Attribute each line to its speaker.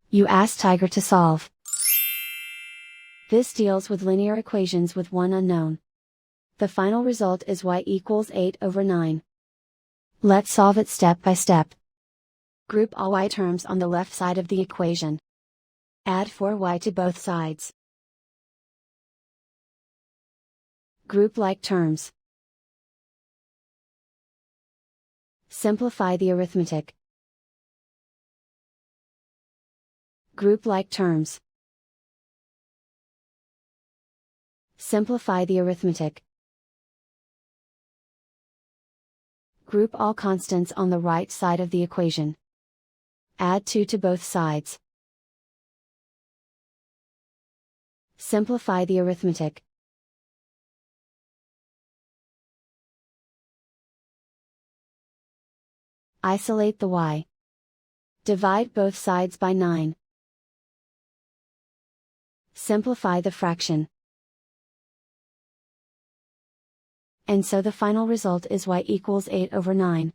Speaker 1: You ask Tiger to solve. This deals with linear equations with one unknown. The final result is y equals 8/9. Let's solve it step by step. Group all y terms on the left side of the equation. Add 4y to both sides. Group like terms. Simplify the arithmetic. Group like terms. Simplify the arithmetic. Group all constants on the right side of the equation. Add 2 to both sides. Simplify the arithmetic. Isolate the y. Divide both sides by 9. Simplify the fraction. And so the final result is y equals 8/9.